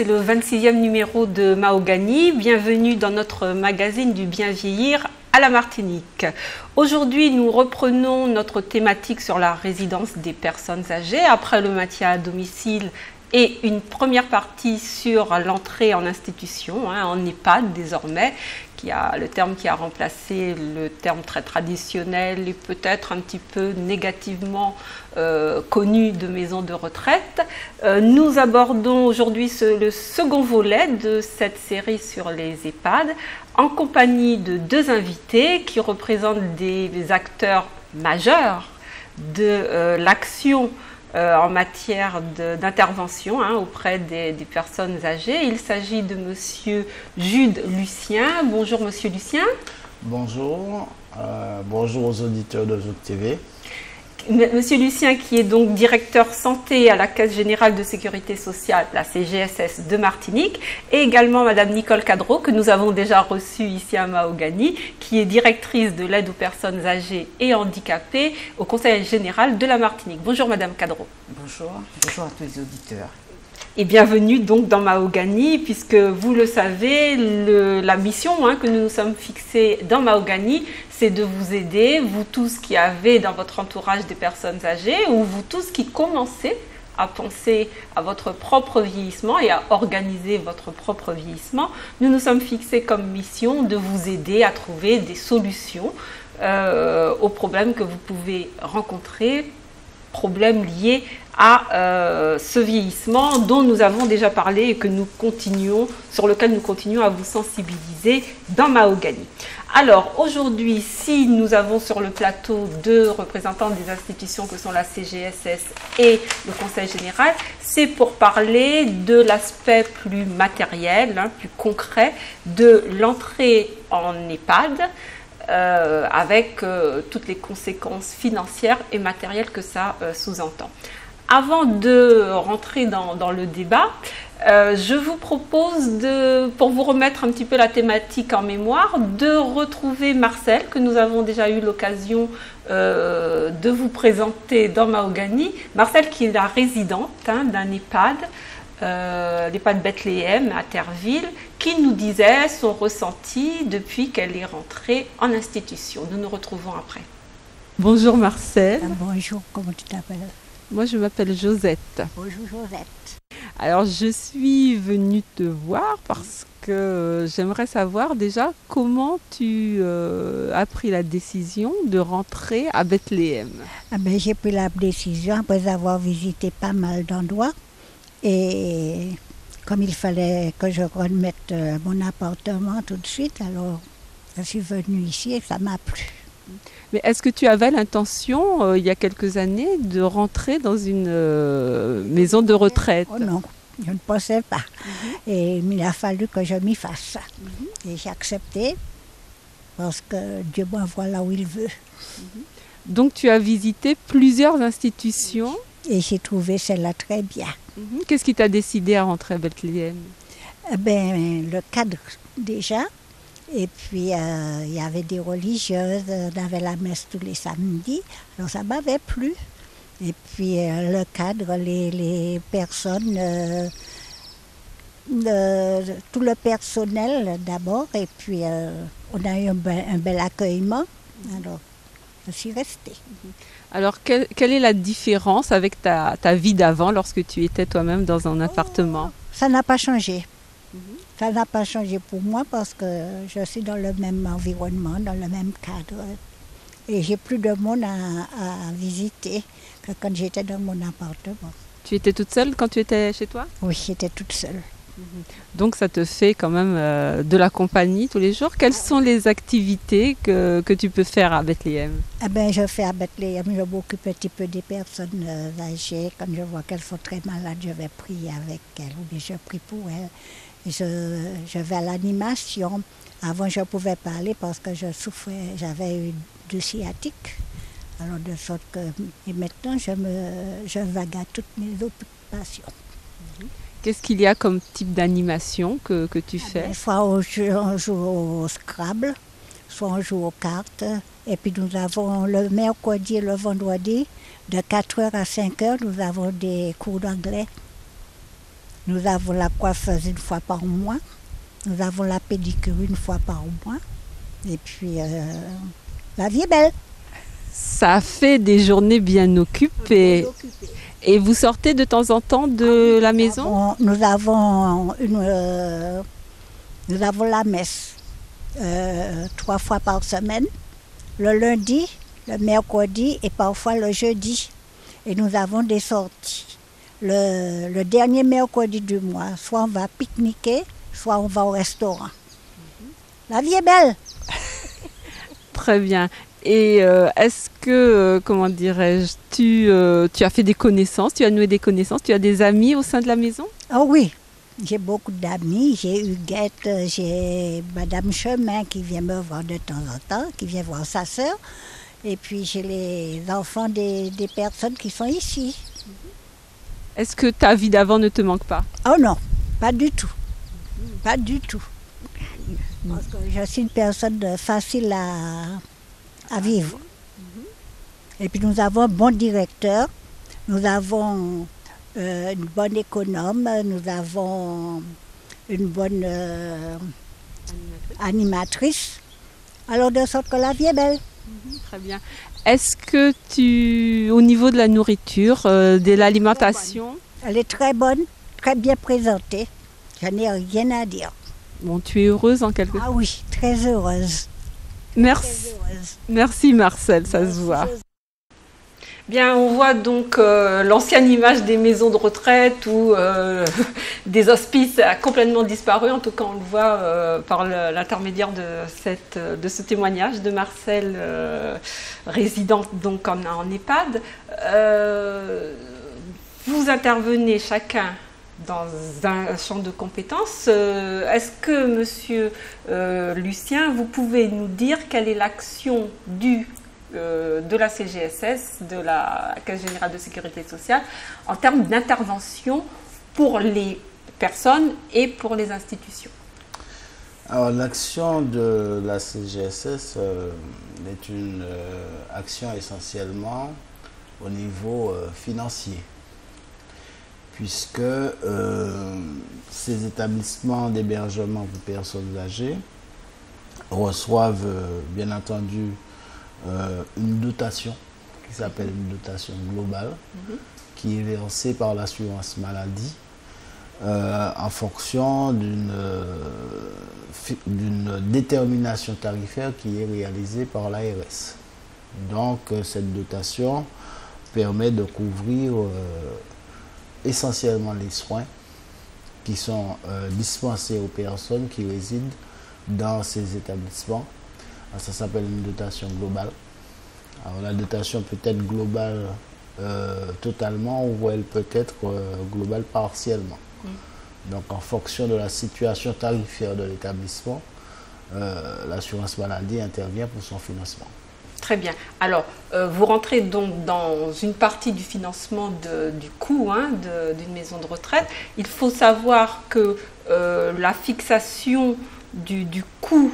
c'est le 26e numéro de Mahogany. Bienvenue dans notre magazine du bien vieillir à la Martinique. Aujourd'hui, nous reprenons notre thématique sur la résidence des personnes âgées après le maintien à domicile et une première partie sur l'entrée en institution, en EHPAD désormais, le terme qui a remplacé le terme très traditionnel et peut-être un petit peu négativement connu de maison de retraite. Nous abordons aujourd'hui le second volet de cette série sur les EHPAD en compagnie de deux invités qui représentent des acteurs majeurs de l'action en matière d'intervention auprès des personnes âgées. Il s'agit de Monsieur Jude Lucien. Bonjour Monsieur Lucien. Bonjour, bonjour aux auditeurs de Zouk TV. Monsieur Lucien qui est donc directeur santé à la Caisse générale de sécurité sociale, la CGSS de Martinique, et également Madame Nicole Cadreau que nous avons déjà reçue ici à Mahogany, qui est directrice de l'aide aux personnes âgées et handicapées au Conseil général de la Martinique. Bonjour Madame Cadreau. Bonjour, bonjour à tous les auditeurs. Et bienvenue donc dans Mahogany, puisque vous le savez, la mission que nous nous sommes fixés dans Mahogany, c'est de vous aider, vous tous qui avez dans votre entourage des personnes âgées, ou vous tous qui commencez à penser à votre propre vieillissement et à organiser votre propre vieillissement. Nous nous sommes fixés comme mission de vous aider à trouver des solutions aux problèmes que vous pouvez rencontrer, problèmes liés à ce vieillissement dont nous avons déjà parlé et sur lequel nous continuons à vous sensibiliser dans Mahogany. Alors aujourd'hui, si nous avons sur le plateau deux représentants des institutions que sont la CGSS et le Conseil général, c'est pour parler de l'aspect plus matériel, plus concret de l'entrée en EHPAD, avec toutes les conséquences financières et matérielles que ça sous-entend. Avant de rentrer dans le débat, je vous propose, pour vous remettre un petit peu la thématique en mémoire, de retrouver Marcel, que nous avons déjà eu l'occasion de vous présenter dans Mahogany. Marcel qui est la résidente d'un EHPAD, l'EHPAD Bethléem à Terreville, qui nous disait son ressenti depuis qu'elle est rentrée en institution. Nous nous retrouvons après. Bonjour Marcel. Bonjour, comment tu t'appelles? Moi je m'appelle Josette. Bonjour Josette. Alors je suis venue te voir parce que j'aimerais savoir déjà comment tu as pris la décision de rentrer à Bethléem. J'ai pris la décision après avoir visité pas mal d'endroits. Et comme il fallait que je remette mon appartement tout de suite, alors je suis venue ici et ça m'a plu. Mais est-ce que tu avais l'intention, il y a quelques années, de rentrer dans une maison de retraite? Oh non, je ne pensais pas. Et il a fallu que je m'y fasse. Et j'ai accepté parce que Dieu m'envoie là où il veut. Donc tu as visité plusieurs institutions? Et j'ai trouvé celle-là très bien. Qu'est-ce qui t'a décidé à rentrer à Bethléem? Le cadre déjà. Et puis il y avait des religieuses, on avait la messe tous les samedis. Alors ça m'avait plu. Et puis le cadre, les personnes, tout le personnel d'abord. Et puis on a eu un bel accueillement. Alors je suis restée. Alors, quelle est la différence avec ta vie d'avant lorsque tu étais toi-même dans un appartement? Ça n'a pas changé. Ça n'a pas changé pour moi parce que je suis dans le même environnement, dans le même cadre. Et j'ai plus de monde à visiter que quand j'étais dans mon appartement. Tu étais toute seule quand tu étais chez toi? Oui, j'étais toute seule. Donc ça te fait quand même de la compagnie tous les jours. Quelles sont les activités que tu peux faire à Bethléem? Je fais à Bethléem, je m'occupe un petit peu des personnes âgées. Quand je vois qu'elles sont très malades, je vais prier avec elles ou bien je prie pour elles. Et je vais à l'animation. Avant, je pouvais parler parce que j'avais eu du sciatique. Alors de sorte que, et maintenant, je vague à toutes mes occupations. Qu'est-ce qu'il y a comme type d'animation que tu fais? Soit on joue au Scrabble, soit on joue aux cartes. Et puis nous avons le mercredi et le vendredi, de 4h à 5h, nous avons des cours d'anglais. Nous avons la coiffeuse une fois par mois. Nous avons la pédicure une fois par mois. Et puis, la vie est belle. Ça fait des journées bien occupées. Et vous sortez de temps en temps de la maison? Nous avons la messe 3 fois par semaine, le lundi, le mercredi et parfois le jeudi. Et nous avons des sorties. Le dernier mercredi du mois, soit on va pique-niquer, soit on va au restaurant. La vie est belle. Très bien. Et est-ce que, comment dirais-je, tu as fait des connaissances, tu as noué des connaissances, tu as des amis au sein de la maison? Oh oui, j'ai beaucoup d'amis. J'ai Huguette, j'ai Madame Chemin qui vient me voir de temps en temps, qui vient voir sa sœur. Et puis j'ai les enfants des personnes qui sont ici. Est-ce que ta vie d'avant ne te manque pas? Oh non, pas du tout. Pas du tout. Parce que je suis une personne facile à vivre. Et puis nous avons un bon directeur, nous avons une bonne économe, nous avons une bonne animatrice. Alors de sorte que la vie est belle. Très bien. Est-ce que au niveau de la nourriture, de l'alimentation? Elle est très bonne, très bien présentée. Je n'ai rien à dire. Bon, tu es heureuse en quelque sorte? Ah oui, très heureuse. Merci. Très heureuse. Merci Marcel, ça se voit. Bien, on voit donc l'ancienne image des maisons de retraite ou des hospices a complètement disparu. En tout cas, on le voit par l'intermédiaire de ce témoignage de Marcel, résident donc en EHPAD. Vous intervenez chacun dans un champ de compétences. Est-ce que, monsieur Lucien, vous pouvez nous dire quelle est l'action de la CGSS, de la Caisse générale de sécurité sociale, en termes d'intervention pour les personnes et pour les institutions? Alors, l'action de la CGSS est une action essentiellement au niveau financier, puisque ces établissements d'hébergement pour personnes âgées reçoivent bien entendu une dotation qui s'appelle une dotation globale, qui est versée par l'assurance maladie en fonction d'une détermination tarifaire qui est réalisée par l'ARS. Donc cette dotation permet de couvrir essentiellement les soins qui sont dispensés aux personnes qui résident dans ces établissements. Alors, ça s'appelle une dotation globale. Alors la dotation peut être globale totalement ou elle peut être globale partiellement. Donc en fonction de la situation tarifaire de l'établissement, l'assurance maladie intervient pour son financement. Très bien. Alors, vous rentrez donc dans une partie du financement du coût d'une maison de retraite. Il faut savoir que la fixation du coût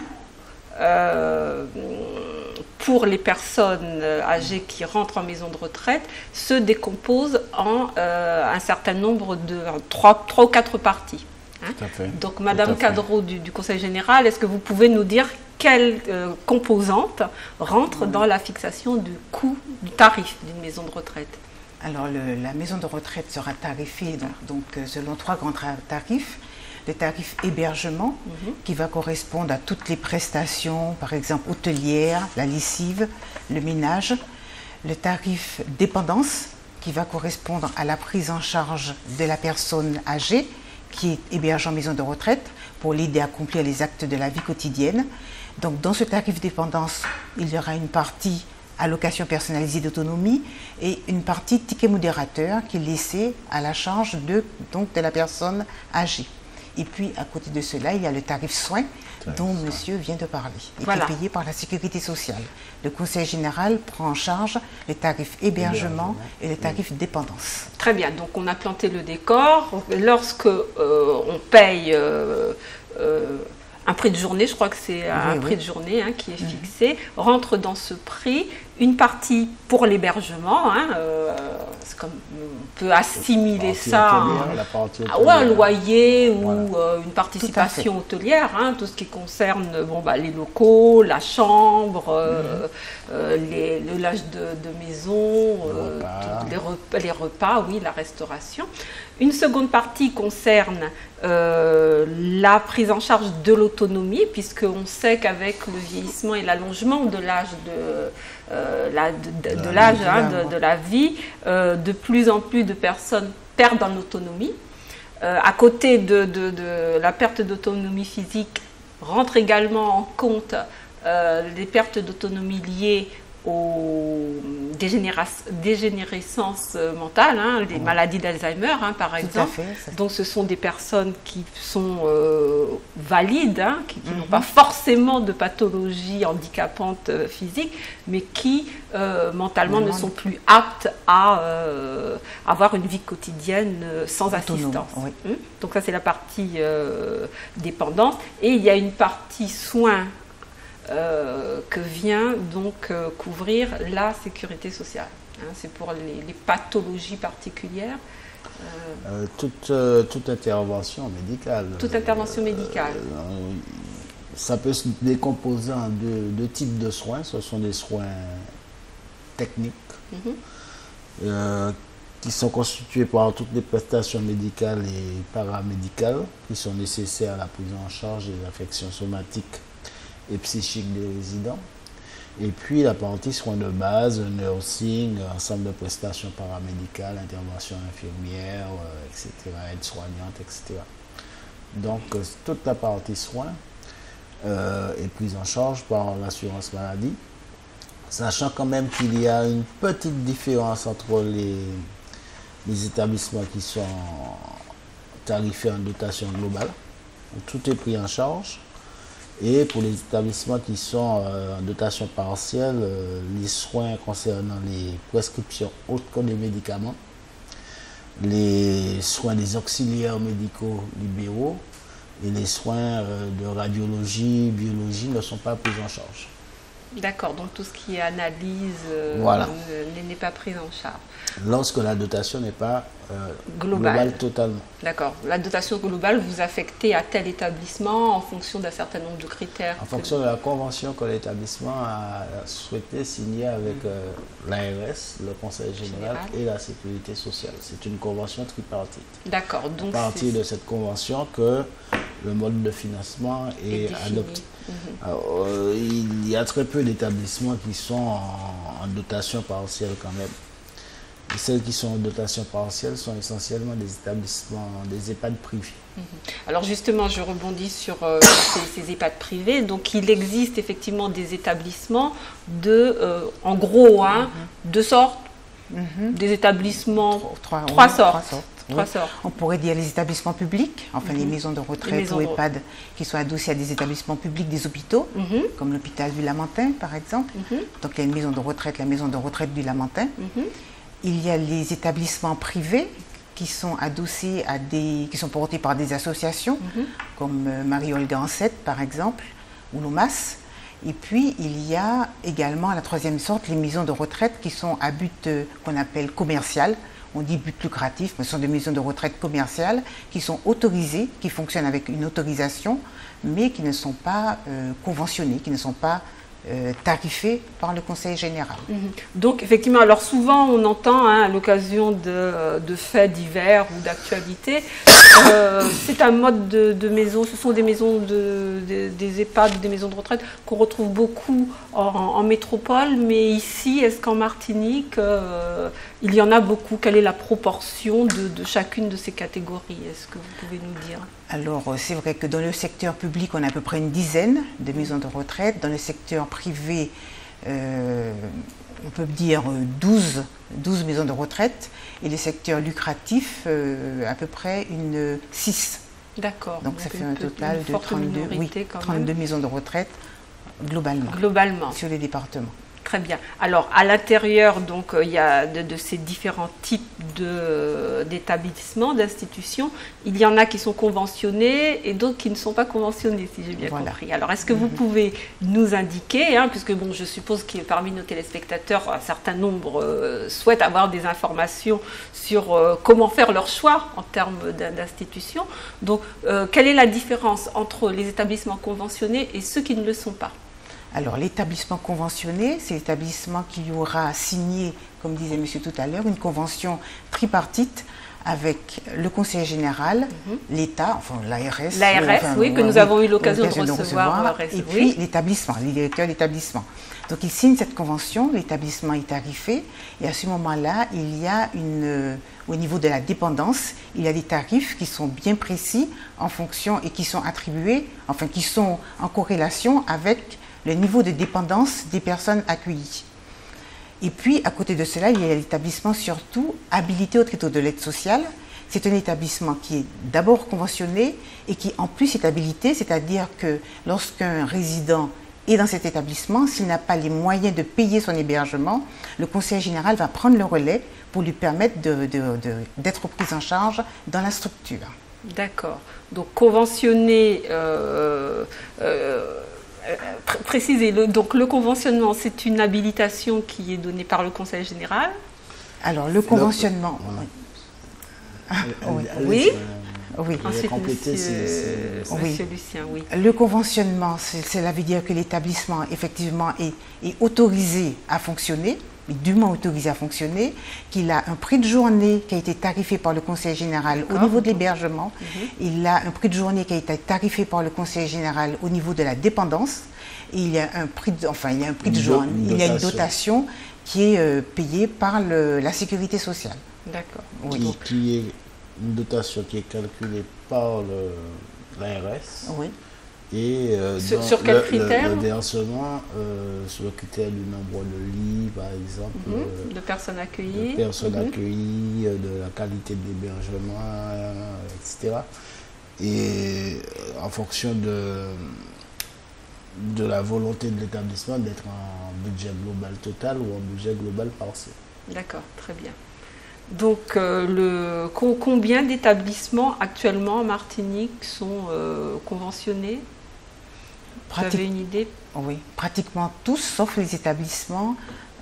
pour les personnes âgées qui rentrent en maison de retraite se décompose en un certain nombre de 3 ou 4 parties. Tout à fait. Donc, Madame Cadreau du Conseil général, est-ce que vous pouvez nous dire quelles composantes rentrent dans la fixation du coût, du tarif d'une maison de retraite? Alors, la maison de retraite sera tarifée donc, selon 3 grands tarifs. Le tarif hébergement, qui va correspondre à toutes les prestations, par exemple hôtelières, la lessive, le ménage. Le tarif dépendance, qui va correspondre à la prise en charge de la personne âgée qui est hébergée en maison de retraite pour l'aider à accomplir les actes de la vie quotidienne. Donc dans ce tarif dépendance, il y aura une partie allocation personnalisée d'autonomie et une partie ticket modérateur qui est laissée à la charge de la personne âgée. Et puis, à côté de cela, il y a le tarif soins dont monsieur vient de parler et qui est payé par la sécurité sociale. Le Conseil général prend en charge les tarifs hébergement et les tarifs dépendance. Très bien, donc on a planté le décor. Lorsque on paye un prix de journée, je crois que c'est un prix de journée qui est fixé, rentre dans ce prix une partie pour l'hébergement, comme on peut assimiler ça à un loyer ou une participation hôtelière, tout ce qui concerne les locaux, la chambre, le lage de maison, les repas, oui, la restauration. Une seconde partie concerne la prise en charge de l'autonomie, puisqu'on sait qu'avec le vieillissement et l'allongement de l'âge de la vie, de plus en plus de personnes perdent en autonomie. À côté de la perte d'autonomie physique, rentrent également en compte les pertes d'autonomie liées aux dégénérescences mentales, les maladies d'Alzheimer par exemple. Donc ce sont des personnes qui sont valides, qui n'ont pas forcément de pathologie handicapante physique, mais qui mentalement ne sont plus aptes à avoir une vie quotidienne sans assistance. Donc ça c'est la partie dépendance. Et il y a une partie soins que vient donc couvrir la sécurité sociale. C'est pour les pathologies particulières. Toute intervention médicale. Toute intervention médicale. Ça peut se décomposer en deux types de soins. Ce sont des soins techniques qui sont constitués par toutes les prestations médicales et paramédicales qui sont nécessaires à la prise en charge des affections somatiques et psychiques des résidents. Et puis la partie soins de base, nursing, ensemble de prestations paramédicales, interventions infirmières, etc., aides-soignantes, etc. Donc toute la partie soins est prise en charge par l'assurance maladie, sachant quand même qu'il y a une petite différence entre les établissements qui sont tarifés en dotation globale, où tout est pris en charge, et pour les établissements qui sont en dotation partielle, les soins concernant les prescriptions autres que les médicaments, les soins des auxiliaires médicaux libéraux et les soins de radiologie, biologie ne sont pas pris en charge. D'accord, donc tout ce qui est analyse n'est pas pris en charge. Lorsque la dotation n'est pas globale totalement. D'accord, la dotation globale, vous affectez à tel établissement en fonction d'un certain nombre de critères. En fonction de la convention que l'établissement a souhaité signer avec l'ARS, le Conseil général et la Sécurité sociale. C'est une convention tripartite. D'accord, donc à partir de cette convention que le mode de financement est adopté. Alors, il y a très peu d'établissements qui sont en dotation partielle quand même. Et celles qui sont en dotation partielle sont essentiellement des établissements, des EHPAD privés. Alors justement, je rebondis sur ces EHPAD privés. Donc il existe effectivement des établissements en gros, deux sortes, des établissements, trois sortes. On pourrait dire les établissements publics, enfin les maisons de retraite ou EHPAD qui sont adossés à des établissements publics des hôpitaux, comme l'hôpital du Lamentin par exemple. Donc il y a une maison de retraite, la maison de retraite du Lamentin. Il y a les établissements privés qui sont adossés à qui sont portés par des associations, comme Marie-Olga Ansette par exemple, ou l'OMAS. Et puis il y a également la troisième sorte, les maisons de retraite qui sont à but qu'on appelle commercial. On dit but lucratif, mais ce sont des maisons de retraite commerciales qui sont autorisées, qui fonctionnent avec une autorisation, mais qui ne sont pas conventionnées, qui ne sont pas tarifées par le Conseil général. Donc effectivement, alors souvent on entend à l'occasion de faits divers ou d'actualités, c'est un mode de maison, ce sont des maisons des EHPAD, des maisons de retraite qu'on retrouve beaucoup en métropole, mais ici, est-ce qu'en Martinique, il y en a beaucoup? Quelle est la proportion de chacune de ces catégories? Est-ce que vous pouvez nous dire? Alors, c'est vrai que dans le secteur public, on a à peu près une dizaine de maisons de retraite. Dans le secteur privé, on peut dire 12 maisons de retraite. Et le secteur lucratif, à peu près 6. D'accord. Donc, ça fait un total de 32 maisons de retraite globalement. Sur les départements. Très bien. Alors, à l'intérieur, donc, il y a de ces différents types d'établissements, d'institutions. Il y en a qui sont conventionnés et d'autres qui ne sont pas conventionnés, si j'ai bien compris. Alors, est-ce que vous pouvez nous indiquer, puisque bon, je suppose que parmi nos téléspectateurs, un certain nombre souhaitent avoir des informations sur comment faire leur choix en termes d'institutions. Donc, quelle est la différence entre les établissements conventionnés et ceux qui ne le sont pas? Alors, l'établissement conventionné, c'est l'établissement qui aura signé, comme disait monsieur tout à l'heure, une convention tripartite avec le Conseil général, l'État, enfin l'ARS. L'ARS, oui, que nous avons eu l'occasion de recevoir. Et puis l'établissement, les directeurs d'établissement. Donc, ils signent cette convention, l'établissement est tarifé, et à ce moment-là, il y a au niveau de la dépendance, il y a des tarifs qui sont bien précis en fonction et qui sont attribués, enfin qui sont en corrélation avec le niveau de dépendance des personnes accueillies. Et puis, à côté de cela, il y a l'établissement surtout habilité au traitement de l'aide sociale. C'est un établissement qui est d'abord conventionné et qui en plus est habilité, c'est-à-dire que lorsqu'un résident est dans cet établissement, s'il n'a pas les moyens de payer son hébergement, le conseil général va prendre le relais pour lui permettre d'être pris en charge dans la structure. D'accord. Donc, conventionné... précisez, donc le conventionnement, c'est une habilitation qui est donnée par le Conseil général. Alors, le conventionnement... Oui. Ensuite, monsieur Lucien, oui. Le conventionnement, cela veut dire que l'établissement, effectivement, est autorisé à fonctionner, dûment autorisé à fonctionner, qu'il a un prix de journée qui a été tarifé par le Conseil général au niveau de l'hébergement, il a un prix de journée qui a été tarifé par le Conseil général au niveau de la dépendance, et il y a un prix de, journée, il y a une dotation qui est payée par la sécurité sociale. D'accord. Oui. Qui est une dotation qui est calculée par l'ARS. Oui. Et sur quel critère? Le versement sur le critère du nombre de lits, par exemple, de personnes accueillies, de la qualité de l'hébergement, etc. Et en fonction de la volonté de l'établissement d'être en budget global total ou en budget global partiel. D'accord, très bien. Donc, combien d'établissements actuellement en Martinique sont conventionnés? Vous avez une idée? Oui, pratiquement tous, sauf les établissements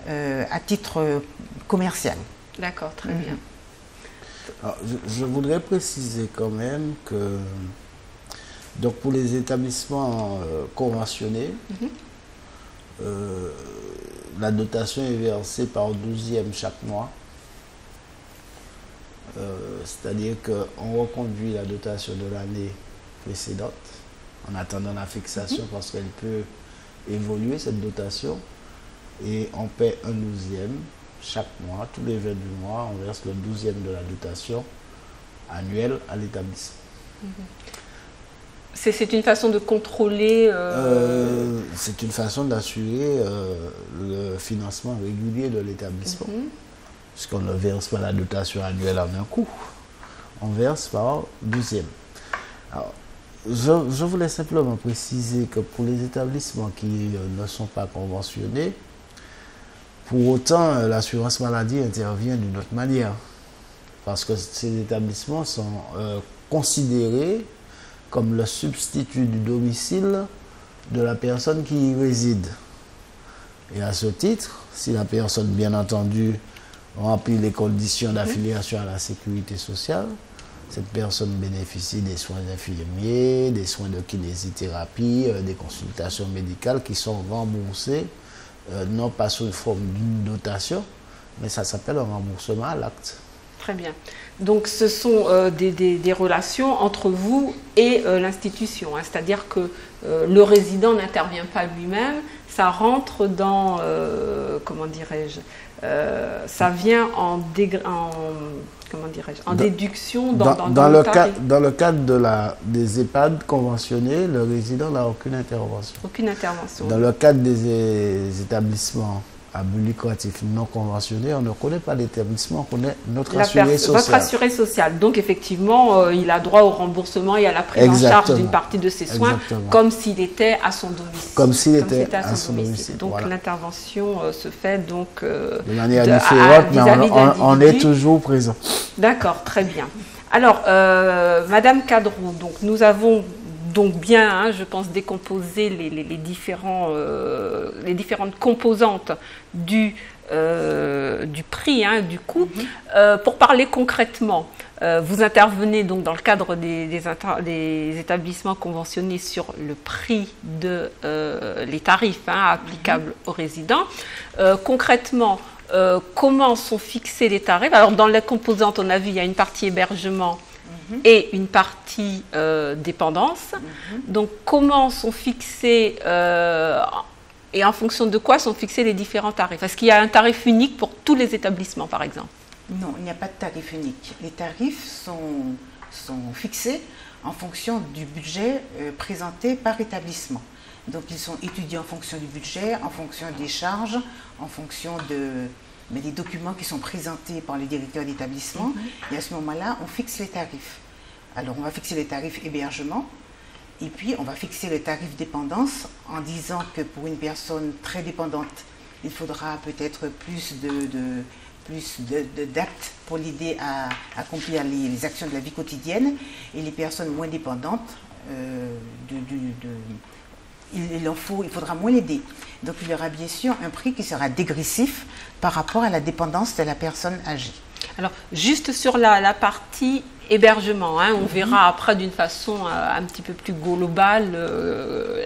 à titre commercial. D'accord, très bien. Alors, je voudrais préciser quand même que donc pour les établissements conventionnés, la dotation est versée par 12e chaque mois. C'est-à-dire qu'on reconduit la dotation de l'année précédente en attendant la fixation parce qu'elle peut évoluer, cette dotation, et on paie un 12e chaque mois, tous les 20 du mois, on verse le 12e de la dotation annuelle à l'établissement. C'est une façon de contrôler... C'est une façon d'assurer le financement régulier de l'établissement. Puisqu'on ne verse pas la dotation annuelle en un coup, on verse par 12e. Alors, je voulais simplement préciser que pour les établissements qui ne sont pas conventionnés, pour autant, l'assurance maladie intervient d'une autre manière. Parce que ces établissements sont considérés comme le substitut du domicile de la personne qui y réside. Et à ce titre, si la personne, bien entendu, remplit les conditions d'affiliation à la sécurité sociale, cette personne bénéficie des soins infirmiers, des soins de kinésithérapie, des consultations médicales qui sont remboursées, non pas sous forme d'une dotation, mais ça s'appelle un remboursement à l'acte. Très bien. Donc ce sont des relations entre vous et l'institution, c'est-à-dire que le résident n'intervient pas lui-même, ça rentre dans, comment dirais-je, ça vient en déduction dans le cadre des EHPAD conventionnés, le résident n'a aucune intervention. Aucune intervention. Dans le cadre des établissements à but lucratif non conventionné, on ne connaît pas l'établissement, on connaît notre assuré social. Votre assuré social. Donc effectivement, il a droit au remboursement et à la prise en charge d'une partie de ses soins, comme s'il était à son domicile. Comme s'il était à son domicile. Donc l'intervention se fait donc de manière différente, mais on est toujours présent. D'accord, très bien. Alors, Madame Cadrou, donc nous avons donc bien, hein, je pense, décomposer les différentes composantes du prix, hein, du coût. Pour parler concrètement, vous intervenez donc dans le cadre des établissements conventionnés sur le prix de les tarifs, hein, applicables aux résidents. Concrètement, comment sont fixés les tarifs? Alors dans les composantes, on a vu, il y a une partie hébergement et une partie dépendance. Donc, comment sont fixés et en fonction de quoi sont fixés les différents tarifs? Est-ce qu'il y a un tarif unique pour tous les établissements, par exemple? Non, il n'y a pas de tarif unique. Les tarifs sont fixés en fonction du budget présenté par établissement. Donc, ils sont étudiés en fonction du budget, en fonction des charges, en fonction des documents qui sont présentés par le directeur d'établissement. Et à ce moment-là, on fixe les tarifs. Alors, on va fixer les tarifs hébergement et puis on va fixer le tarif dépendance en disant que pour une personne très dépendante, il faudra peut-être plus d'actes pour l'aider à accomplir les actions de la vie quotidienne, et les personnes moins dépendantes, il faudra moins l'aider. Donc il y aura bien sûr un prix qui sera dégressif par rapport à la dépendance de la personne âgée. Alors juste sur la partie hébergement, hein, on verra après d'une façon un petit peu plus globale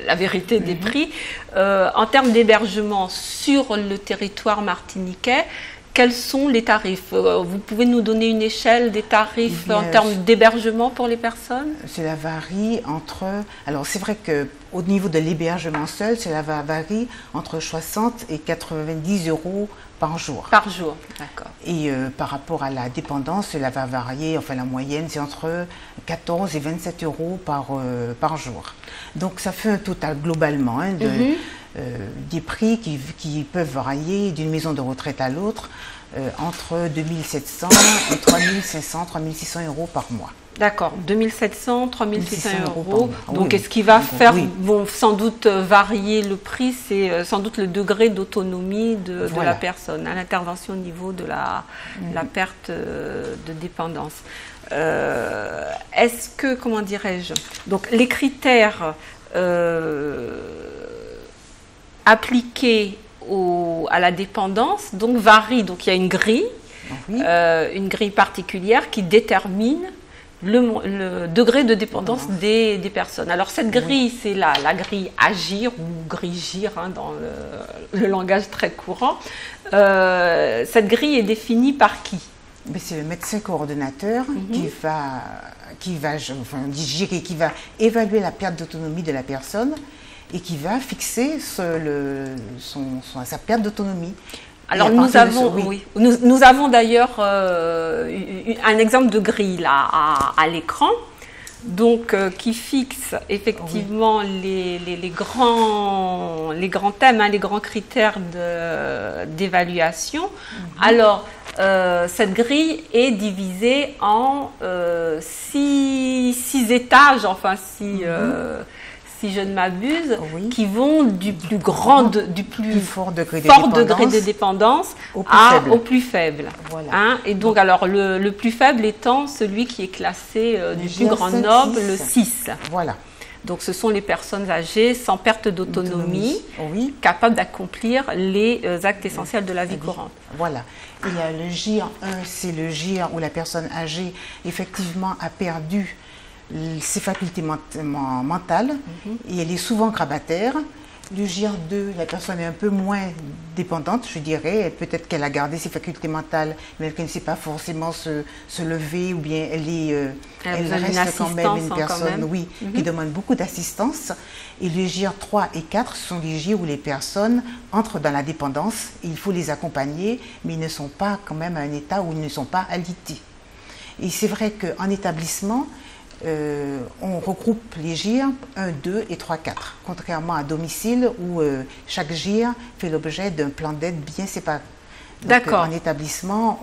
la vérité des prix. En termes d'hébergement sur le territoire martiniquais, quels sont les tarifs? Vous pouvez nous donner une échelle des tarifs en termes d'hébergement pour les personnes? Cela varie entre... Alors c'est vrai qu'au niveau de l'hébergement seul, cela varie entre 60 et 90 euros par jour. Par jour, d'accord. Et par rapport à la dépendance, cela va varier, enfin la moyenne c'est entre 14 et 27 euros par jour. Donc ça fait un total globalement des prix qui peuvent varier d'une maison de retraite à l'autre entre 2700 et 3500, 3600 euros par mois. D'accord, 2700, 3600 euros. Donc, oui, ce qui va faire, bon, sans doute varier le prix, c'est sans doute le degré d'autonomie de la personne, à l'intervention au niveau de la perte de dépendance. Est-ce que, comment dirais-je, donc les critères appliqués à la dépendance donc varient. Donc il y a une grille particulière qui détermine le degré de dépendance des personnes. Alors cette grille, c'est la grille AGIR ou grille GIR, hein, dans le langage très courant. Cette grille est définie par qui? C'est le médecin coordonnateur qui va évaluer la perte d'autonomie de la personne et qui va fixer sa perte d'autonomie. Alors nous avons d'ailleurs un exemple de grille là à l'écran, donc qui fixe effectivement les grands thèmes, hein, les grands critères d'évaluation. Alors cette grille est divisée en 6 étages, enfin si je ne m'abuse, qui vont du plus fort degré de dépendance au plus faible. Voilà. Hein, et donc, alors, le plus faible étant celui qui est classé du plus grand noble, le 6. Voilà. Donc, ce sont les personnes âgées sans perte d'autonomie, capables d'accomplir les actes essentiels de la vie courante. Voilà. Il y a le GIR 1, c'est le GIR où la personne âgée, effectivement, a perdu ses facultés mentales et elle est souvent grabataire. Le GIR 2, la personne est un peu moins dépendante, je dirais. Peut-être qu'elle a gardé ses facultés mentales, mais qu'elle ne sait pas forcément se lever, ou bien elle reste quand même une personne qui demande beaucoup d'assistance. Et le GIR 3 et 4 sont les GIR où les personnes entrent dans la dépendance. Et il faut les accompagner, mais ils ne sont pas quand même à un état où ils ne sont pas alités. Et c'est vrai qu'en établissement, on regroupe les GIR 1, 2 et 3, 4, contrairement à domicile où chaque GIR fait l'objet d'un plan d'aide bien séparé. D'accord. En établissement,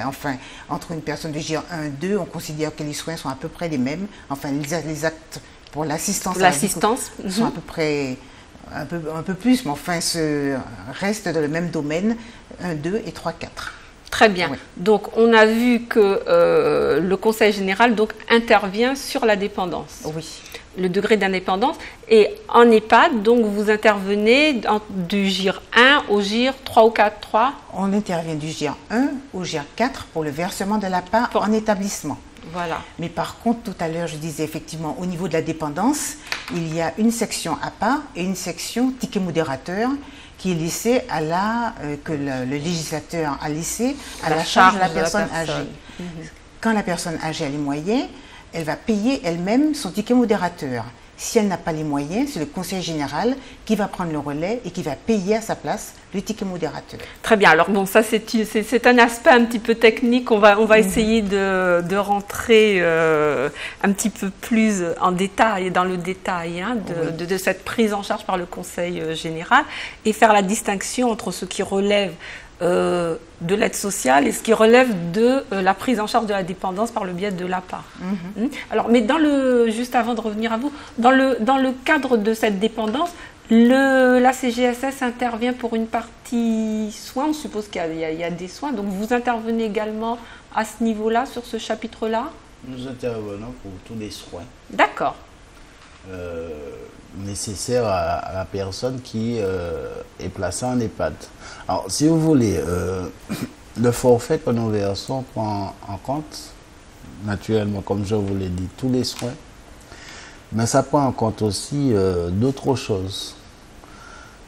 enfin, entre une personne de GIR 1 et 2, on considère que les soins sont à peu près les mêmes. Enfin, les actes pour l'assistance sont à peu près un peu plus, mais enfin, restent dans le même domaine, 1, 2 et 3, 4. Très bien. Oui. Donc, on a vu que le Conseil général donc, intervient sur la dépendance. Oui. Le degré d'indépendance. Et en EHPAD, donc, vous intervenez du GIR 1 au GIR 3 ou 4, 3 ? On intervient du GIR 1 au GIR 4 pour le versement de l'APA en établissement. Voilà. Mais par contre, tout à l'heure, je disais effectivement, au niveau de la dépendance, il y a une section APA et une section ticket modérateur qui est laissée que le législateur a laissé à la charge de la personne âgée. Quand la personne âgée a les moyens, elle va payer elle-même son ticket modérateur. Si elle n'a pas les moyens, c'est le Conseil général qui va prendre le relais et qui va payer à sa place le ticket modérateur. Très bien. Alors bon, ça c'est un aspect un petit peu technique. On va essayer de rentrer un petit peu plus en détail, dans le détail de cette prise en charge par le Conseil général et faire la distinction entre ce qui relève de l'aide sociale et ce qui relève de la prise en charge de la dépendance par le biais de l'APA. Alors, mais juste avant de revenir à vous, dans le cadre de cette dépendance, la CGSS intervient pour une partie soins, on suppose qu'il y a des soins, donc vous intervenez également à ce niveau-là, sur ce chapitre-là? Nous intervenons pour tous les soins. D'accord. Nécessaire à la personne qui est placée en EHPAD. Alors, si vous voulez, le forfait que nous versons prend en compte, naturellement, comme je vous l'ai dit, tous les soins, mais ça prend en compte aussi d'autres choses.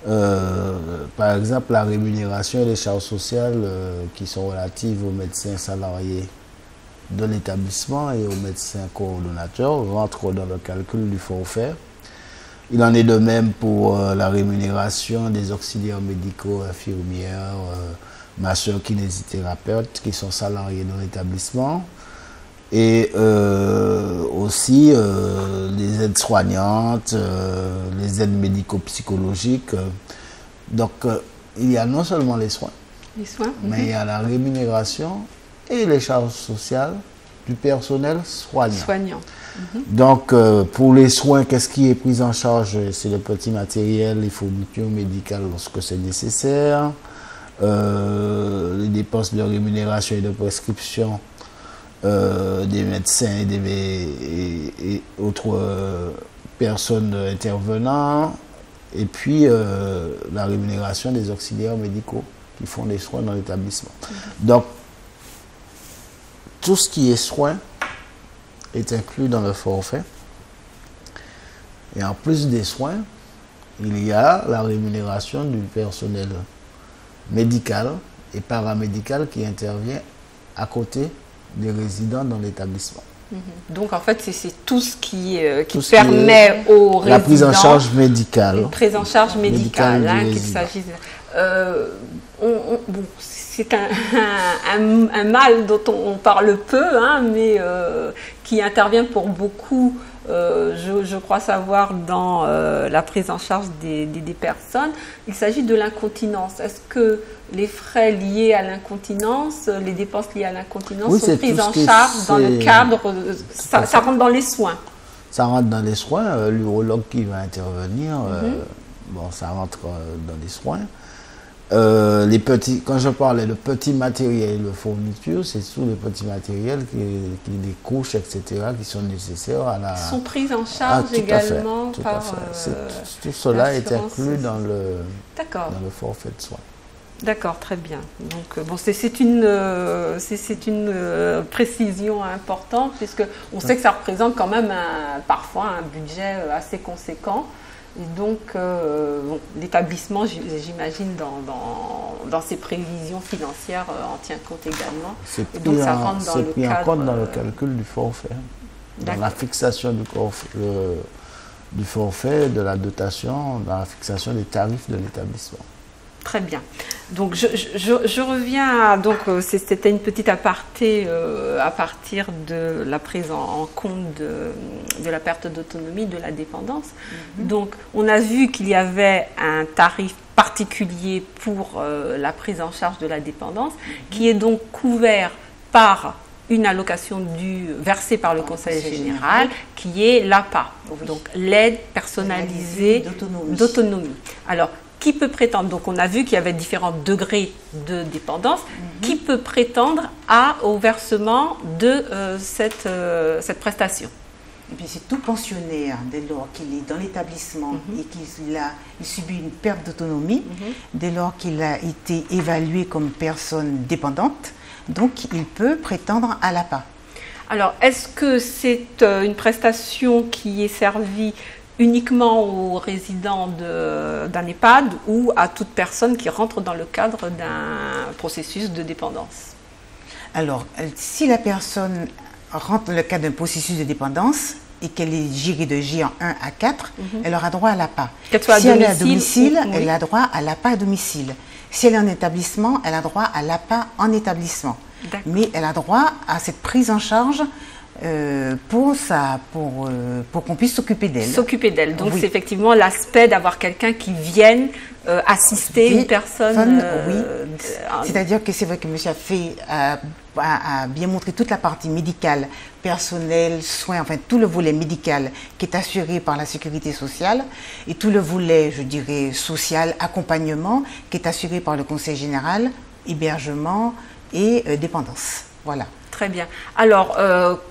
Par exemple, la rémunération et les charges sociales qui sont relatives aux médecins salariés de l'établissement et aux médecins coordonnateurs rentrent dans le calcul du forfait. Il en est de même pour la rémunération des auxiliaires médicaux, infirmières, masseurs, kinésithérapeutes qui sont salariés dans l'établissement. Et aussi les aides soignantes, les aides médico-psychologiques. Donc il y a non seulement les soins, mais il y a la rémunération et les charges sociales du personnel soignant. Donc, pour les soins, qu'est-ce qui est pris en charge? C'est le petit matériel, les fournitures médicales lorsque c'est nécessaire, les dépenses de rémunération et de prescription des médecins et autres personnes intervenant, et puis la rémunération des auxiliaires médicaux qui font des soins dans l'établissement. Donc, tout ce qui est soins est inclus dans le forfait. Et en plus des soins, il y a la rémunération du personnel médical et paramédical qui intervient à côté des résidents dans l'établissement. Donc en fait, c'est tout ce qui permet aux résidents... La prise en charge médicale. Une prise en charge médicale, qu'il s'agisse... c'est un mal dont on parle peu, mais qui intervient pour beaucoup, je crois savoir, dans la prise en charge des personnes. Il s'agit de l'incontinence. Est-ce que les frais liés à l'incontinence, les dépenses liées à l'incontinence sont prises en charge dans le cadre, ça rentre dans les soins? Ça rentre dans les soins. L'urologue qui va intervenir, ça rentre dans les soins. Quand je parlais de petits matériels et de fournitures, c'est tout le petit matériel, les couches, etc., qui sont nécessaires à la... Ils sont prises en charge également par... Tout cela est inclus dans le forfait de soins. D'accord, très bien. Donc, c'est une précision importante, puisque on sait que ça représente quand même parfois un budget assez conséquent. Et donc, l'établissement, j'imagine, dans ses prévisions financières, en tient compte également. C'est pris en compte dans le calcul du forfait, dans la fixation du forfait, de la dotation, dans la fixation des tarifs de l'établissement. Très bien. Donc, je reviens, donc c'était une petite aparté à partir de la prise en compte de la perte d'autonomie, de la dépendance. Donc, on a vu qu'il y avait un tarif particulier pour la prise en charge de la dépendance, qui est donc couvert par une allocation versée par le Conseil général, qui est l'APA, donc l'aide personnalisée d'autonomie. Alors, qui peut prétendre, donc on a vu qu'il y avait différents degrés de dépendance, qui peut prétendre au versement de cette prestation? Et puis c'est tout pensionnaire, dès lors qu'il est dans l'établissement et qu'il subit une perte d'autonomie, dès lors qu'il a été évalué comme personne dépendante, donc il peut prétendre à l'APA. Alors, est-ce que c'est une prestation qui est servie uniquement aux résidents d'un EHPAD ou à toute personne qui rentre dans le cadre d'un processus de dépendance? Alors, si la personne rentre dans le cadre d'un processus de dépendance et qu'elle est gérée de J en 1 à 4, elle aura droit à l'APA. Si elle est à domicile, elle a droit à l'APA à domicile. Si elle est en établissement, elle a droit à l'APA en établissement. Mais elle a droit à cette prise en charge pour qu'on puisse s'occuper d'elle. S'occuper d'elle. Donc, c'est effectivement l'aspect d'avoir quelqu'un qui vienne assister une personne. C'est-à-dire que c'est vrai que monsieur a bien montré toute la partie médicale, personnelle, soins, enfin tout le volet médical qui est assuré par la sécurité sociale et tout le volet, je dirais, social, accompagnement qui est assuré par le Conseil général, hébergement et dépendance. Voilà. Très bien. Alors,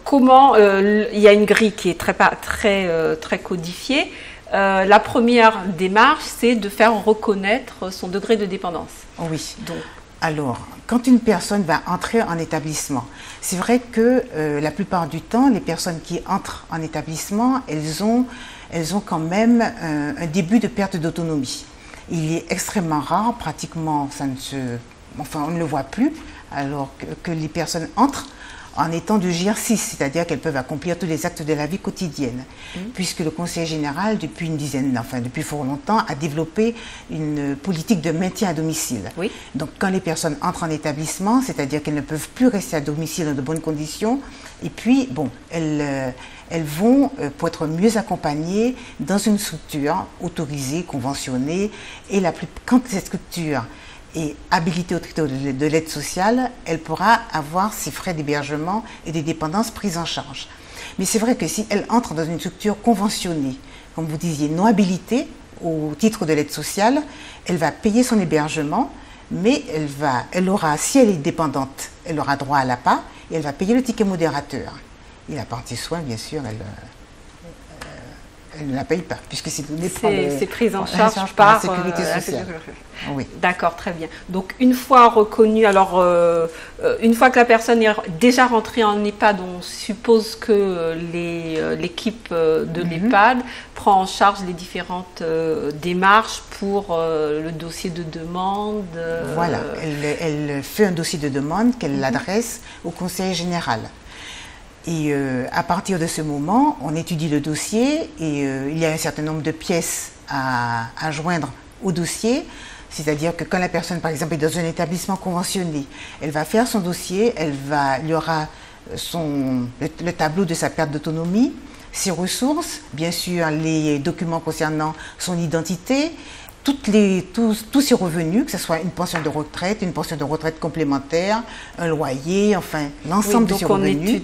comment il y a une grille qui est très codifiée. La première démarche, c'est de faire reconnaître son degré de dépendance. Oui. Alors, quand une personne va entrer en établissement, c'est vrai que la plupart du temps, les personnes qui entrent en établissement, elles ont quand même un début de perte d'autonomie. Il est extrêmement rare, pratiquement, on ne le voit plus, alors que les personnes entrent en étant de GR6, c'est-à-dire qu'elles peuvent accomplir tous les actes de la vie quotidienne, puisque le Conseil général, depuis fort longtemps, a développé une politique de maintien à domicile. Oui. Donc, quand les personnes entrent en établissement, c'est-à-dire qu'elles ne peuvent plus rester à domicile dans de bonnes conditions, et puis, elles vont, pour être mieux accompagnées, dans une structure autorisée, conventionnée, et quand cette structure est habilitée au titre de l'aide sociale, elle pourra avoir ses frais d'hébergement et des dépendances prises en charge. Mais c'est vrai que si elle entre dans une structure conventionnée, comme vous disiez, non habilitée au titre de l'aide sociale, elle va payer son hébergement, mais elle aura, si elle est dépendante, elle aura droit à l'APA et elle va payer le ticket modérateur. Et la partie soins, bien sûr, elle ne la paye pas, puisque c'est pris en charge par la sécurité sociale. Oui. D'accord, très bien. Donc, une fois reconnue, alors, une fois que la personne est déjà rentrée en EHPAD, on suppose que l'équipe de l'EHPAD prend en charge les différentes démarches pour le dossier de demande. Voilà, elle fait un dossier de demande qu'elle l'adresse au Conseil général. Et à partir de ce moment, on étudie le dossier et il y a un certain nombre de pièces à joindre au dossier. C'est-à-dire que quand la personne, par exemple, est dans un établissement conventionné, elle va faire son dossier, il y aura le tableau de sa perte d'autonomie, ses ressources, bien sûr les documents concernant son identité, tous ses revenus, que ce soit une pension de retraite complémentaire, un loyer, enfin l'ensemble de ses revenus.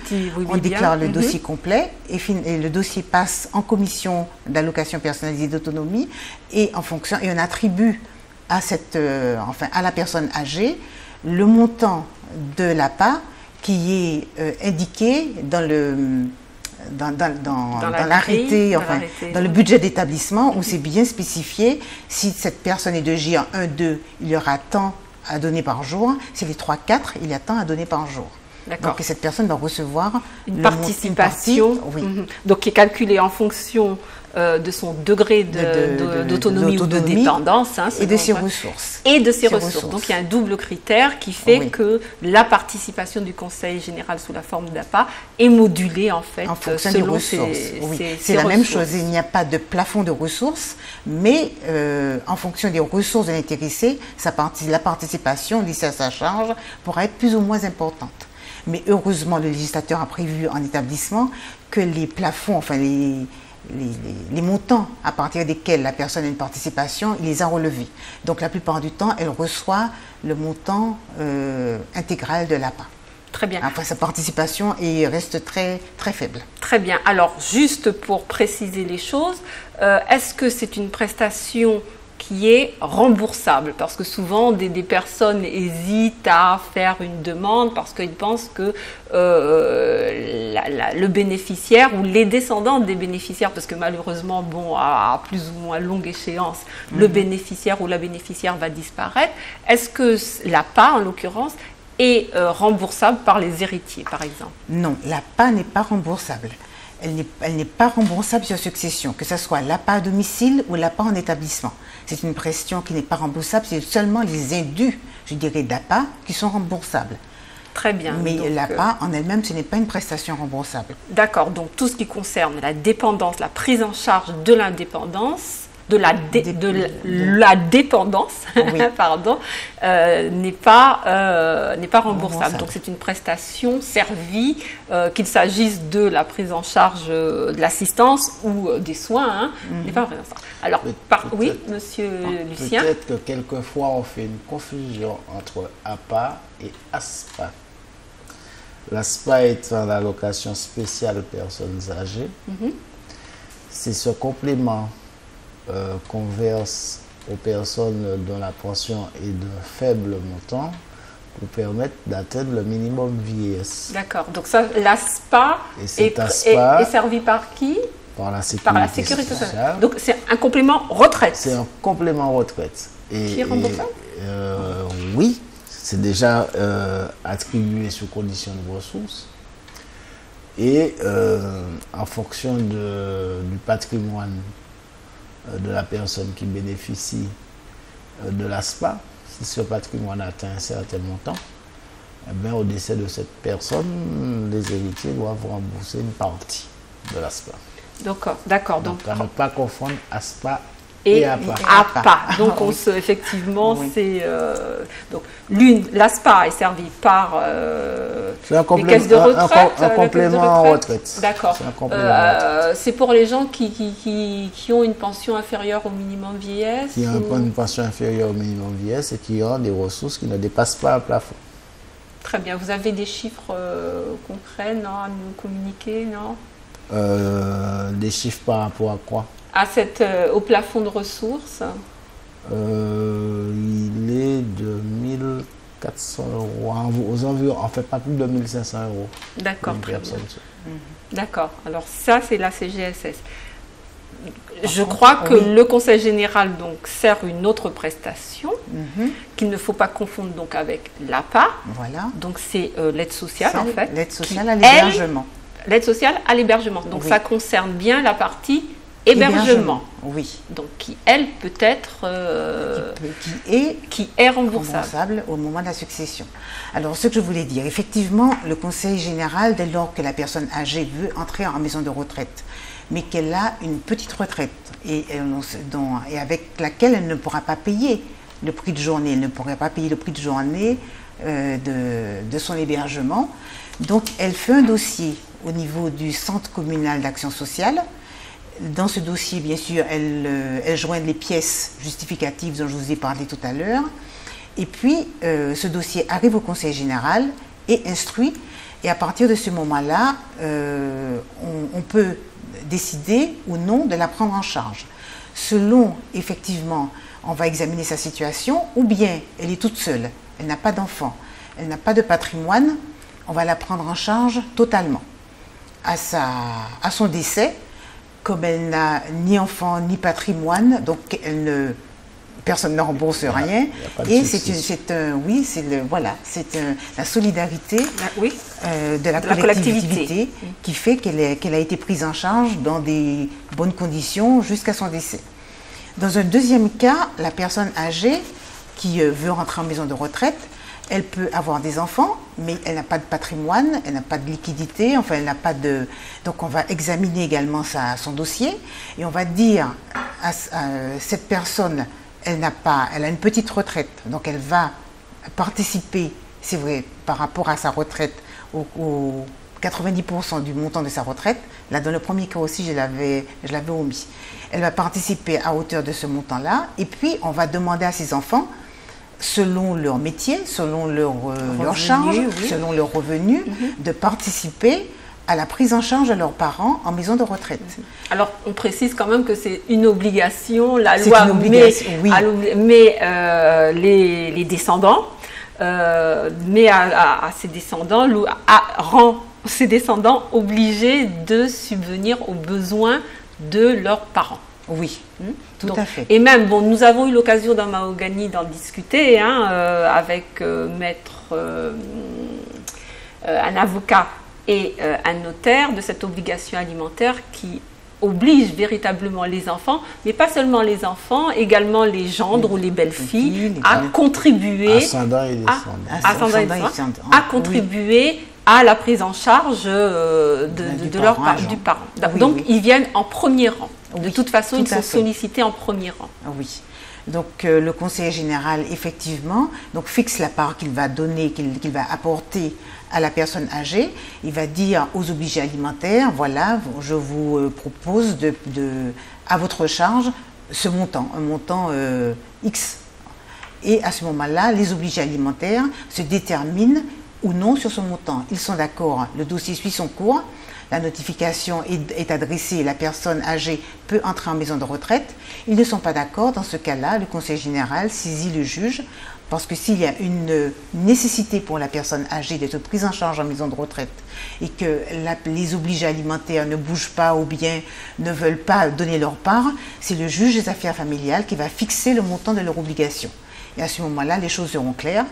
On déclare le dossier complet et le dossier passe en commission d'allocation personnalisée d'autonomie et on attribue à la personne âgée le montant de l'APA qui est indiqué dans l'arrêté, dans le budget d'établissement où c'est bien spécifié. Si cette personne est de J en 1, 2, il y aura tant à donner par jour. Si elle est 3, 4, il y a tant à donner par jour. Donc cette personne va recevoir une participation, oui. Donc qui est calculée en fonction de son degré d'autonomie ou de dépendance. Hein, et de ses ressources. Et de ses ressources. Donc il y a un double critère qui fait que la participation du Conseil général sous la forme d'APA est modulée en fait fonction selon des ses ressources. ses C'est la même ressources. chose, il n'y a pas de plafond de ressources, mais en fonction des ressources de l'intéressé, la participation laissée à sa charge pourra être plus ou moins importante. Mais heureusement, le législateur a prévu en établissement que les plafonds, enfin les montants à partir desquels la personne a une participation, il les a relevés. Donc la plupart du temps, elle reçoit le montant intégral de l'APA. Très bien. Enfin, sa participation reste très, très faible. Très bien. Alors, juste pour préciser les choses, est-ce que c'est une prestation qui est remboursable? Parce que souvent, des personnes hésitent à faire une demande parce qu'ils pensent que le bénéficiaire ou les descendants des bénéficiaires, parce que malheureusement, bon, à plus ou moins longue échéance, le bénéficiaire ou la bénéficiaire va disparaître. Est-ce que l'APA, en l'occurrence, est remboursable par les héritiers, par exemple? Non, l'APA n'est pas remboursable. Elle n'est pas remboursable sur succession, que ce soit l'APA à domicile ou l'APA en établissement. C'est une prestation qui n'est pas remboursable, c'est seulement les indus, je dirais, d'APA qui sont remboursables. Très bien. Mais l'APA en elle-même, ce n'est pas une prestation remboursable. D'accord, donc tout ce qui concerne la dépendance, la prise en charge de l'indépendance, de la dépendance, oui. pardon, n'est pas remboursable. Donc c'est une prestation servie, qu'il s'agisse de la prise en charge de l'assistance ou des soins, hein, n'est pas remboursable. Alors, oui, monsieur Lucien. Peut-être que quelquefois on fait une confusion entre APA et ASPA. L'ASPA étant l'allocation spéciale personnes âgées, c'est ce complément qu'on verse aux personnes dont la pension est de faible montant pour permettre d'atteindre le minimum vieillesse. D'accord. Donc ça, l'ASPA est servi par qui? Par la sécurité sociale. Donc c'est un complément retraite. C'est un complément retraite. Qui est remboursable? Oui, c'est déjà attribué sous condition de ressources. Et en fonction du patrimoine de la personne qui bénéficie de l'ASPA, si ce patrimoine atteint un certain montant, eh bien, au décès de cette personne, les héritiers doivent rembourser une partie de l'ASPA. D'accord. Donc, à ne pas confondre ASPA et APA. Donc, effectivement, oui. c'est... donc, l'ASPA est servie par les caisses de retraite. Un complément en retraite. D'accord. C'est pour les gens qui ont une pension inférieure au minimum vieillesse. Qui ont une pension inférieure au minimum vieillesse et qui ont des ressources qui ne dépassent pas un plafond. Très bien. Vous avez des chiffres concrets, non, à nous communiquer, non? Des chiffres par rapport à quoi? Au plafond de ressources. Il est de 1400 €, aux environs, en fait pas plus de 1500 €. D'accord. Une personne. D'accord. Alors ça, c'est la CGSS. Je crois que le Conseil général donc sert une autre prestation qu'il ne faut pas confondre donc avec l'APA. Voilà. Donc c'est l'aide sociale en fait. L'aide sociale à l'hébergement. L'aide sociale à l'hébergement. Donc ça concerne bien la partie hébergement. Oui. Donc qui elle peut être qui est remboursable au moment de la succession. Alors ce que je voulais dire, effectivement, le Conseil général, dès lors que la personne âgée veut entrer en maison de retraite, mais qu'elle a une petite retraite et avec laquelle elle ne pourra pas payer le prix de journée, elle ne pourra pas payer le prix de journée de son hébergement. Donc elle fait un dossier au niveau du centre communal d'action sociale. Dans ce dossier, bien sûr, elle joint les pièces justificatives dont je vous ai parlé tout à l'heure. Et puis, ce dossier arrive au Conseil général et instruit. Et à partir de ce moment-là, on peut décider ou non de la prendre en charge. Selon, effectivement, on va examiner sa situation, ou bien elle est toute seule, elle n'a pas d'enfant, elle n'a pas de patrimoine, on va la prendre en charge totalement. À son décès, comme elle n'a ni enfant ni patrimoine, donc elle ne personne ne rembourse rien. Et c'est la solidarité de la collectivité qui fait qu'elle a été prise en charge dans des bonnes conditions jusqu'à son décès. Dans un deuxième cas, la personne âgée qui veut rentrer en maison de retraite, elle peut avoir des enfants, mais elle n'a pas de patrimoine, elle n'a pas de liquidité, enfin elle n'a pas de... Donc on va examiner également son dossier et on va dire à cette personne, elle a une petite retraite, donc elle va participer, c'est vrai, par rapport à sa retraite, au 90% du montant de sa retraite. Là, dans le premier cas aussi, je l'avais omis. Elle va participer à hauteur de ce montant-là, et puis on va demander à ses enfants, selon leur métier, selon leur charge, selon leurs revenus, de participer à la prise en charge de leurs parents en maison de retraite. Alors, on précise quand même que c'est une obligation, la loi met les descendants, mais à ses descendants, rend ses descendants obligés de subvenir aux besoins de leurs parents. Oui, tout à fait. Et même, bon, nous avons eu l'occasion dans Mahogany d'en discuter avec un avocat et un notaire de cette obligation alimentaire qui oblige véritablement les enfants, mais pas seulement les enfants, également les gendres ou les belles-filles à contribuer à contribuer à la prise en charge du parent. Donc, ils viennent en premier rang. De toute façon, ils sont sollicités en premier rang. Oui. Donc, le conseiller général, effectivement, fixe la part qu'il va donner, qu'il va apporter à la personne âgée. Il va dire aux obligés alimentaires, voilà, je vous propose à votre charge ce montant, un montant X. Et à ce moment-là, les obligés alimentaires se déterminent ou non sur ce montant. Ils sont d'accord, le dossier suit son cours, la notification est adressée, la personne âgée peut entrer en maison de retraite. Ils ne sont pas d'accord, dans ce cas-là, le conseil général saisit le juge, parce que s'il y a une nécessité pour la personne âgée d'être prise en charge en maison de retraite et que les obligés alimentaires ne bougent pas ou bien ne veulent pas donner leur part, c'est le juge des affaires familiales qui va fixer le montant de leur obligation. Et à ce moment-là, les choses seront claires.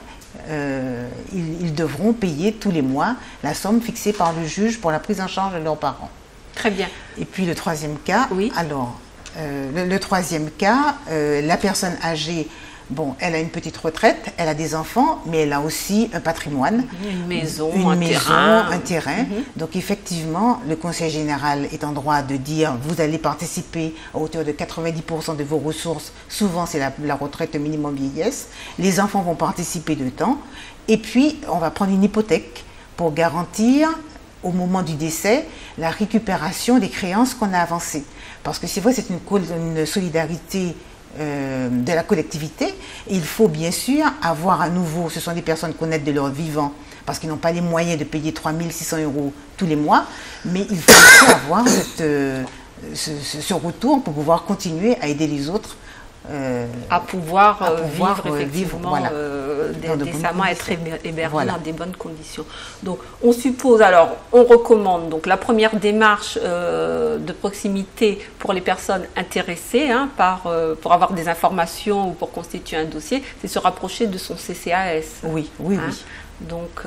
Ils devront payer tous les mois la somme fixée par le juge pour la prise en charge de leurs parents. Très bien. Et puis le troisième cas, le troisième cas, la personne âgée, bon, elle a une petite retraite, elle a des enfants, mais elle a aussi un patrimoine. Une maison, un terrain. Donc effectivement, le conseil général est en droit de dire, vous allez participer à hauteur de 90% de vos ressources. Souvent, c'est la retraite minimum vieillesse. Les enfants vont participer dedans. Et puis, on va prendre une hypothèque pour garantir, au moment du décès, la récupération des créances qu'on a avancées. Parce que c'est vrai, c'est une solidarité de la collectivité. Et il faut bien sûr avoir à nouveau, ce sont des personnes qu'on aide de leur vivant, parce qu'ils n'ont pas les moyens de payer 3 600 € tous les mois, mais il faut aussi avoir ce retour pour pouvoir continuer à aider les autres. À pouvoir vivre effectivement décemment, être hébergé dans des bonnes conditions. Donc on suppose, alors on recommande donc la première démarche de proximité pour les personnes intéressées pour avoir des informations ou pour constituer un dossier, c'est se rapprocher de son CCAS. Oui. Donc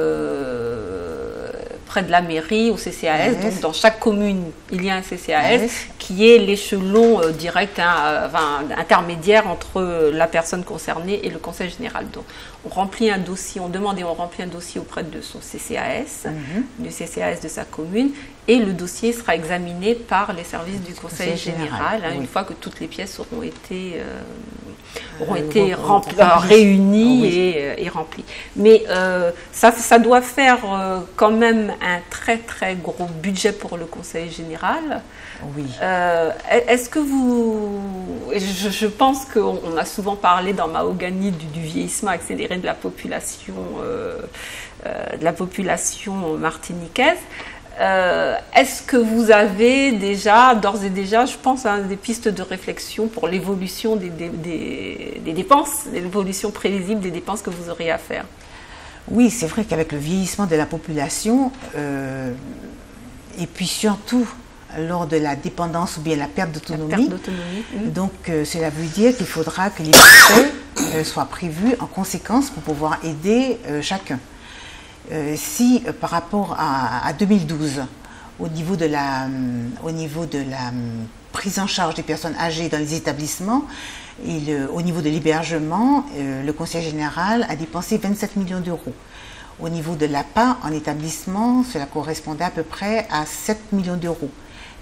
près de la mairie au CCAS, donc dans chaque commune il y a un CCAS qui est l'échelon direct, intermédiaire entre la personne concernée et le conseil général. Donc on remplit un dossier, on remplit un dossier auprès de son CCAS, du CCAS de sa commune, et le dossier sera examiné par les services du conseil général une fois que toutes les pièces auront été réunies et remplies. Mais ça doit faire quand même un très très gros budget pour le conseil général. Oui. Est-ce que je pense qu'on a souvent parlé dans Mahogany du vieillissement accéléré de la population martiniquaise. Est-ce que vous avez d'ores et déjà, je pense, des pistes de réflexion pour l'évolution des dépenses, l'évolution prévisible des dépenses que vous aurez à faire? Oui, c'est vrai qu'avec le vieillissement de la population, et puis surtout lors de la dépendance ou bien la perte d'autonomie. La perte d'autonomie. Donc, cela veut dire qu'il faudra que les budgets soient prévus en conséquence pour pouvoir aider chacun. Si par rapport à 2012, au niveau de la prise en charge des personnes âgées dans les établissements, et au niveau de l'hébergement, le Conseil général a dépensé 27 millions d'euros. Au niveau de l'APA en établissement, cela correspondait à peu près à 7 millions d'euros.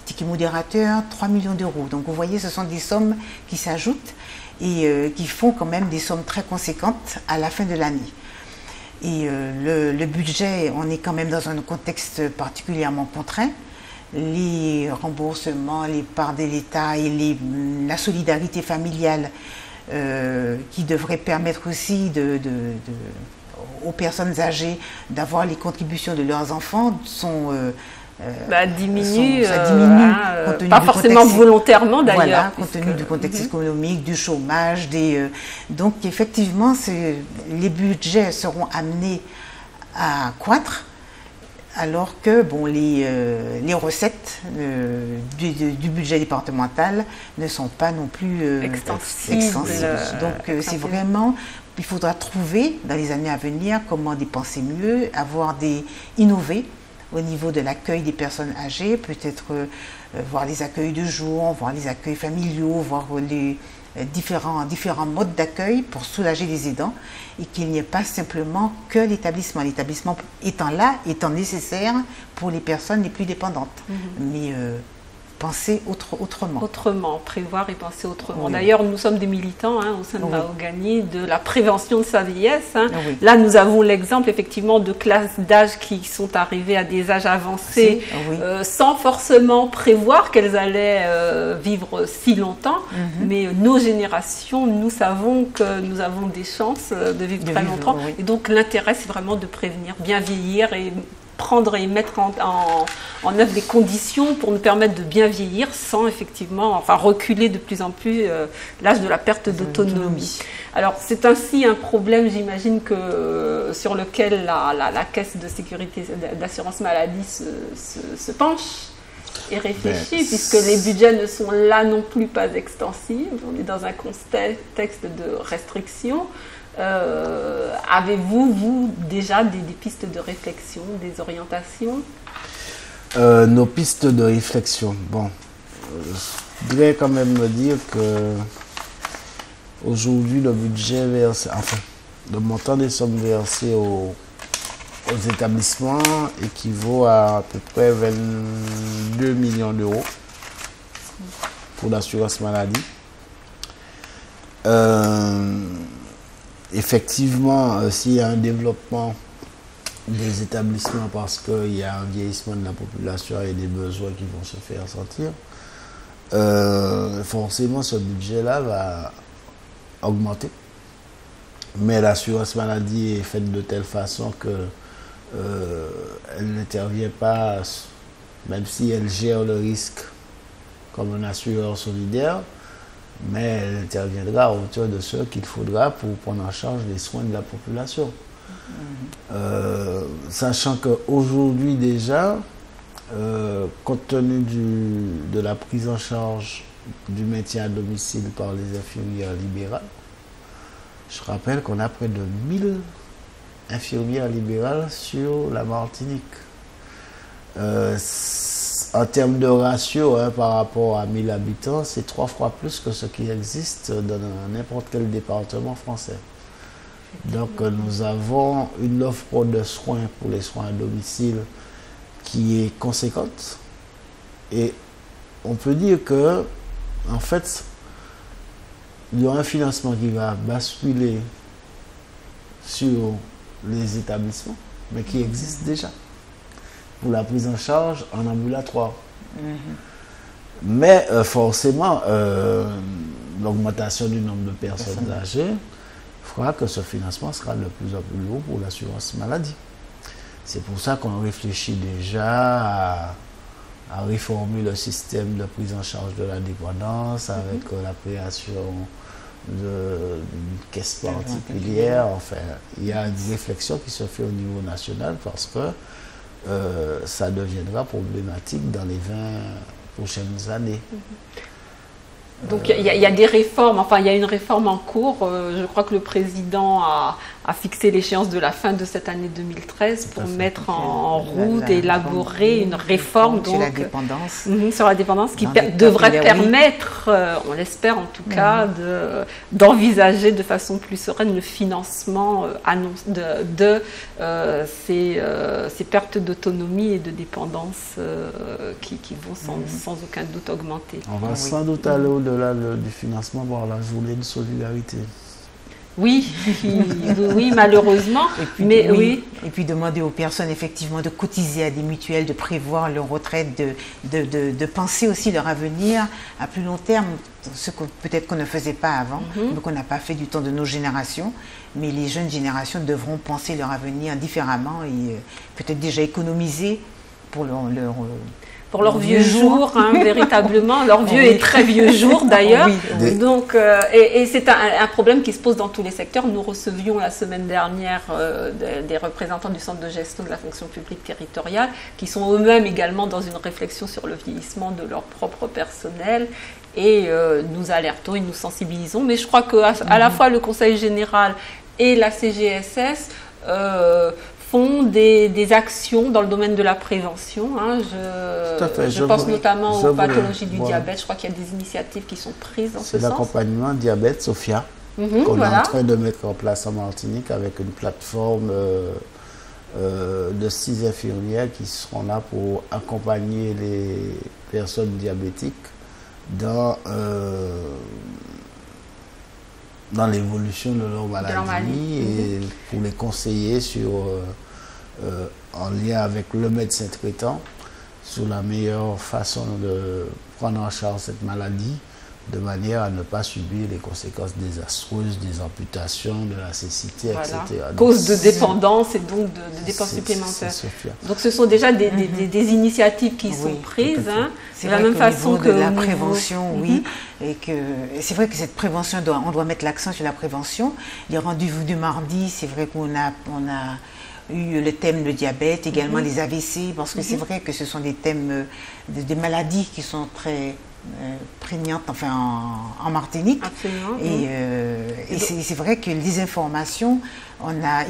Ticket modérateur, 3 millions d'euros. Donc vous voyez, ce sont des sommes qui s'ajoutent et qui font quand même des sommes très conséquentes à la fin de l'année. Et le budget, on est quand même dans un contexte particulièrement contraint. Les remboursements, les parts de l'État et la solidarité familiale qui devraient permettre aussi aux personnes âgées d'avoir les contributions de leurs enfants sont diminue, pas forcément volontairement d'ailleurs. Voilà, compte tenu du contexte économique, du chômage, donc effectivement les budgets seront amenés à croître, alors que les recettes du budget départemental ne sont pas non plus extensibles. Donc c'est vraiment, il faudra trouver dans les années à venir comment dépenser mieux, innover au niveau de l'accueil des personnes âgées, peut-être voir les accueils de jour, voir les accueils familiaux, voir les différents modes d'accueil pour soulager les aidants et qu'il n'y ait pas simplement que l'établissement. L'établissement étant là, étant nécessaire pour les personnes les plus dépendantes. Mais penser autrement. Autrement, prévoir et penser autrement. Oui. D'ailleurs, nous sommes des militants au sein de Mahogany de la prévention de sa vieillesse. Oui. Là, nous avons l'exemple effectivement de classes d'âge qui sont arrivées à des âges avancés sans forcément prévoir qu'elles allaient vivre si longtemps. Mais nos générations, nous savons que nous avons des chances de vivre très longtemps. Et donc, l'intérêt, c'est vraiment de prévenir, bien vieillir et prendre et mettre en œuvre des conditions pour nous permettre de bien vieillir sans effectivement, reculer de plus en plus l'âge de la perte d'autonomie. Alors c'est ainsi un problème, j'imagine, sur lequel la caisse de sécurité d'assurance maladie se penche et réfléchit, puisque les budgets ne sont là non plus pas extensibles. On est dans un contexte de restriction. Avez-vous, vous, déjà des pistes de réflexion, des orientations? Nos pistes de réflexion. Bon, je voudrais quand même me dire que aujourd'hui, le budget versé, le montant des sommes versées aux établissements équivaut à peu près 22 millions d'euros pour l'assurance maladie. Effectivement, s'il y a un développement des établissements parce qu'il y a un vieillissement de la population et des besoins qui vont se faire sentir, forcément ce budget-là va augmenter. Mais l'assurance maladie est faite de telle façon que elle n'intervient pas, même si elle gère le risque comme un assureur solidaire, mais elle interviendra à hauteur de ce qu'il faudra pour prendre en charge les soins de la population. Sachant qu'aujourd'hui déjà, compte tenu de la prise en charge du maintien à domicile par les infirmières libérales, je rappelle qu'on a près de 1000 infirmières libérales sur la Martinique. En termes de ratio, par rapport à 1000 habitants, c'est 3 fois plus que ce qui existe dans n'importe quel département français. Donc nous avons une offre de soins pour les soins à domicile qui est conséquente. Et on peut dire que, en fait, il y a un financement qui va basculer sur les établissements, mais qui existe déjà, pour la prise en charge en ambulatoire. Mais forcément, l'augmentation du nombre de personnes âgées fera que ce financement sera de plus en plus lourd pour l'assurance maladie. C'est pour ça qu'on réfléchit déjà à réformer le système de prise en charge de la dépendance avec la création d'une caisse particulière. Enfin, il y a une réflexion qui se fait au niveau national parce que ça deviendra problématique dans les 20 prochaines années. Donc il y a des réformes, enfin il y a une réforme en cours. Je crois que le président a fixé l'échéance de la fin de cette année 2013 pour mettre en route et élaborer une réforme sur la dépendance. Sur la dépendance qui devrait permettre, on l'espère en tout cas, d'envisager de façon plus sereine le financement de ces pertes d'autonomie et de dépendance qui vont sans aucun doute augmenter. On va sans doute aller au-delà du financement voir la journée de solidarité. Oui, oui, malheureusement. Et puis demander aux personnes effectivement de cotiser à des mutuelles, de prévoir leur retraite, de penser aussi leur avenir à plus long terme, ce que peut-être qu'on ne faisait pas avant, mais qu'on n'a pas fait du temps de nos générations. Mais les jeunes générations devront penser leur avenir différemment et peut-être déjà économiser pour leur vieux jour, véritablement, leur vieux et très vieux jour d'ailleurs. Donc, et c'est un problème qui se pose dans tous les secteurs. Nous recevions la semaine dernière des représentants du Centre de gestion de la fonction publique territoriale qui sont eux-mêmes également dans une réflexion sur le vieillissement de leur propre personnel. Et nous alertons et nous sensibilisons. Mais je crois qu'à la fois le Conseil général et la CGSS font des actions dans le domaine de la prévention. Je pense notamment aux pathologies du diabète. Je crois qu'il y a des initiatives qui sont prises dans ce sens. C'est l'accompagnement diabète, Sophia, qu'on est en train de mettre en place en Martinique avec une plateforme de 6 infirmières qui seront là pour accompagner les personnes diabétiques dans l'évolution de leur maladie et pour les conseiller en lien avec le médecin traitant sur la meilleure façon de prendre en charge cette maladie de manière à ne pas subir les conséquences désastreuses des amputations, de la cécité, etc. Cause de dépendance et donc de dépenses supplémentaires. Donc ce sont déjà des initiatives qui sont prises. C'est de la même façon que la prévention, et c'est vrai que cette prévention, on doit mettre l'accent sur la prévention. Les rendez-vous du mardi, c'est vrai qu'on a eu le thème le diabète, également les AVC, parce que c'est vrai que ce sont des thèmes, des maladies qui sont très prégnante en Martinique. Absolument. Et c'est vrai que les informations,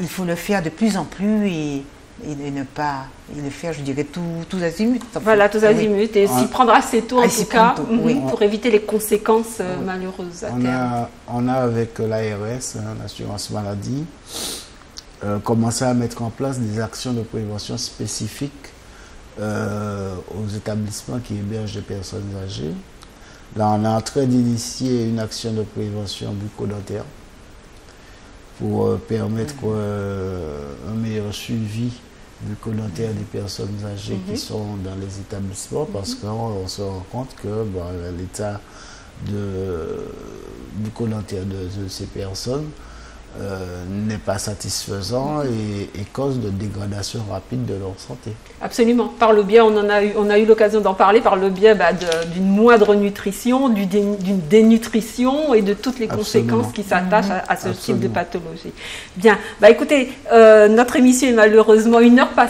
il faut le faire de plus en plus et le faire, je dirais, tous azimuts. Voilà, tous azimuts. Et s'y prendre assez tôt, en tout cas, pour éviter les conséquences malheureuses à terme. On a avec l'ARS, l'assurance maladie, commencé à mettre en place des actions de prévention spécifiques aux établissements qui hébergent des personnes âgées. Là, on est en train d'initier une action de prévention bucco-dentaire pour permettre un meilleur suivi bucco-dentaire des personnes âgées qui sont dans les établissements parce qu'on se rend compte que l'état bucco-dentaire de ces personnes n'est pas satisfaisant et cause de dégradation rapide de leur santé. Absolument. Par le biais, on a eu l'occasion d'en parler, par le biais d'une moindre nutrition, d'une dénutrition et de toutes les conséquences qui s'attachent à ce type de pathologie. Bien. Écoutez, notre émission est malheureusement,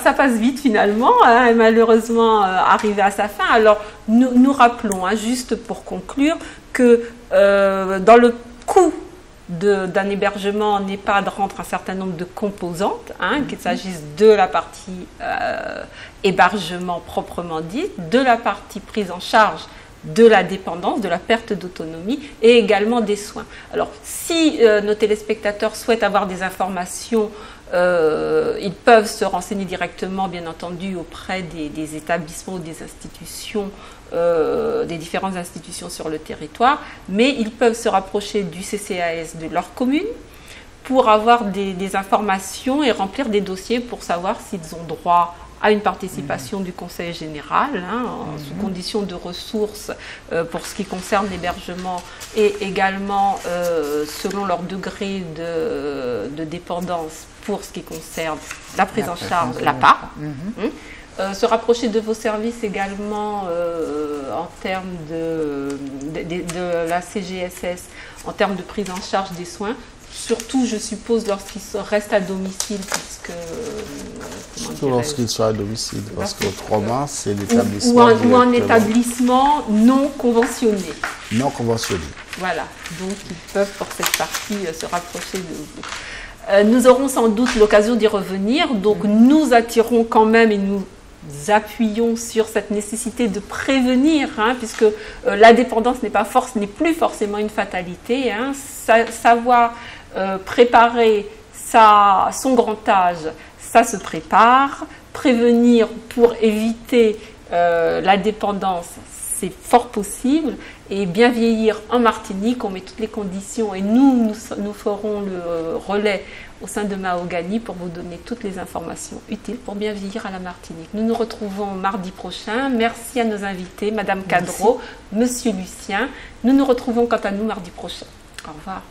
ça passe vite finalement, est malheureusement arrivée à sa fin. Alors, nous rappelons, juste pour conclure, que dans le coût d'un hébergement en EHPAD rentre un certain nombre de composantes, qu'il s'agisse de la partie hébergement proprement dit, de la partie prise en charge de la dépendance, de la perte d'autonomie et également des soins. Alors, si nos téléspectateurs souhaitent avoir des informations, ils peuvent se renseigner directement, bien entendu, auprès des établissements ou des institutions, des différentes institutions sur le territoire, mais ils peuvent se rapprocher du CCAS de leur commune pour avoir des informations et remplir des dossiers pour savoir s'ils ont droit à une participation du Conseil général, sous condition de ressources pour ce qui concerne l'hébergement et également selon leur degré de dépendance pour ce qui concerne la prise en charge, l'APA. Se rapprocher de vos services également en termes de la CGSS, en termes de prise en charge des soins, surtout, je suppose, lorsqu'ils restent à domicile, puisque... Surtout lorsqu'ils sont à domicile, parce qu'autrement, c'est l'établissement... Ou un établissement non conventionné. Non conventionné. Voilà, donc ils peuvent pour cette partie se rapprocher de vous. Nous aurons sans doute l'occasion d'y revenir, donc nous attirons quand même et nous appuyons sur cette nécessité de prévenir, hein, puisque la dépendance n'est plus forcément une fatalité. Hein. Savoir préparer son grand âge, ça se prépare. Prévenir pour éviter la dépendance, c'est fort possible. Et bien vieillir en Martinique, on met toutes les conditions et nous ferons le relais au sein de Mahogany pour vous donner toutes les informations utiles pour bien vieillir à la Martinique. Nous nous retrouvons mardi prochain. Merci à nos invités, Madame Cadreau, Monsieur Lucien. Nous nous retrouvons quant à nous mardi prochain. Au revoir.